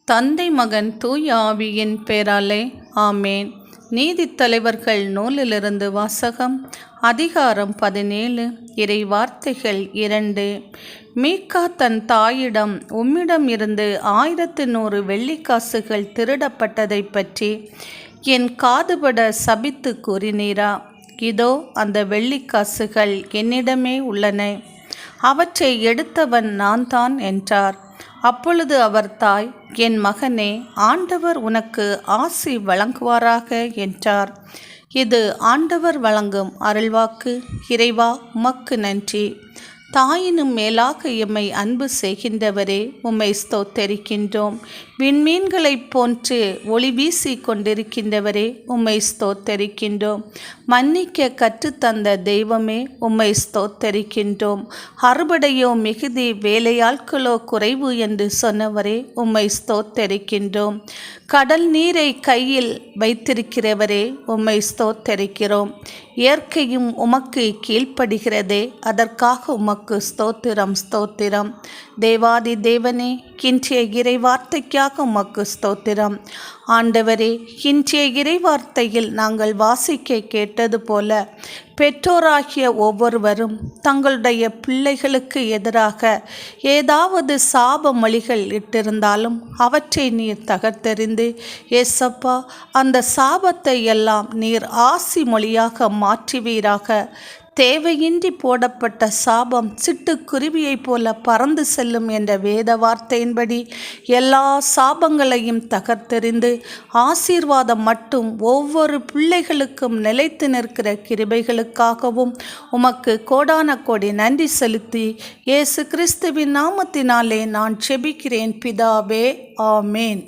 தந்தை மகன் தூய ஆவியின் பேராலே ஆமேன். நீதித்தலைவர்கள் நூலிலிருந்து வாசகம். அதிகாரம் 17. இறை வார்த்தைகள் 2. மீகா தன் தாயிடம், உம்மிடம் இருந்து 1100 வெள்ளிக்காசுகள் திருடப்பட்டதை பற்றி என் காதுபட சபித்து கூறினீரா? இதோ அந்த வெள்ளிக்காசுகள் என்னிடமே உள்ளன, அவற்றை எடுத்தவன் நான் தான் என்றார். அப்பொழுது அவர் தாய், என் மகனே, ஆண்டவர் உனக்கு ஆசி வழங்குவாராக என்றார். இது ஆண்டவர் வழங்கும் அருள்வாக்கு. இறைவா, உமக்கு நன்றி. தாயினும் மேலாக எம்மை அன்பு செய்கின்றவரே, உம்மை ஸ்தோத்தரிக்கின்றோம். விண்மீன்களைப் போன்று ஒளி வீசி கொண்டிருக்கின்றவரே, உம்மை ஸ்தோத்தரிக்கின்றோம். மன்னிக்க கற்றுத்தந்த தெய்வமே, உம்மை ஸ்தோத்தரிக்கின்றோம். அறுவடையோ மிகுதி, வேலையாட்களோ குறைவு என்று சொன்னவரே, உம்மை ஸ்தோத்தரிக்கின்றோம். கடல் நீரை கையில் வைத்திருக்கிறவரே, உம்மை ஸ்தோத்தரிக்கிறோம். இயற்கையும் உமக்கு கீழ்ப்படுகிறதே, அதற்காக உமக்கு ஸ்தோத்திரம் ஸ்தோத்திரம். தேவாதி தேவனே, இன்றைய இறை வார்த்தைக்காக உமக்கு ஸ்தோத்திரம். ஆண்டவரே, இன்றைய இறை வார்த்தையில் நாங்கள் வாசிக்க கேட்டது போல பெற்றோராகிய ஒவ்வொருவரும் தங்களுடைய பிள்ளைகளுக்கு எதிராக ஏதாவது சாப மொழிகள் இட்டிருந்தாலும் அவற்றை நீர் தகர்த்தெறிந்து, ஏசப்பா, அந்த சாபத்தை எல்லாம் நீர் ஆசி மொழியாக மாற்றுவீராக. தேவையின்றி போடப்பட்ட சாபம் சிட்டுக்குருவியைப் போல பறந்து செல்லும் என்ற வேத வார்த்தையின்படி எல்லா சாபங்களையும் தகர்த்தெறிந்து ஆசீர்வாதம் மட்டும் ஒவ்வொரு பிள்ளைகளுக்கும் நிலைத்து நிற்கிற கிருபைகளுக்காகவும் உமக்கு கோடான கோடி நன்றி செலுத்தி இயேசு கிறிஸ்துவின் நாமத்தினாலே நான் செபிக்கிறேன் பிதாவே. ஆமேன்.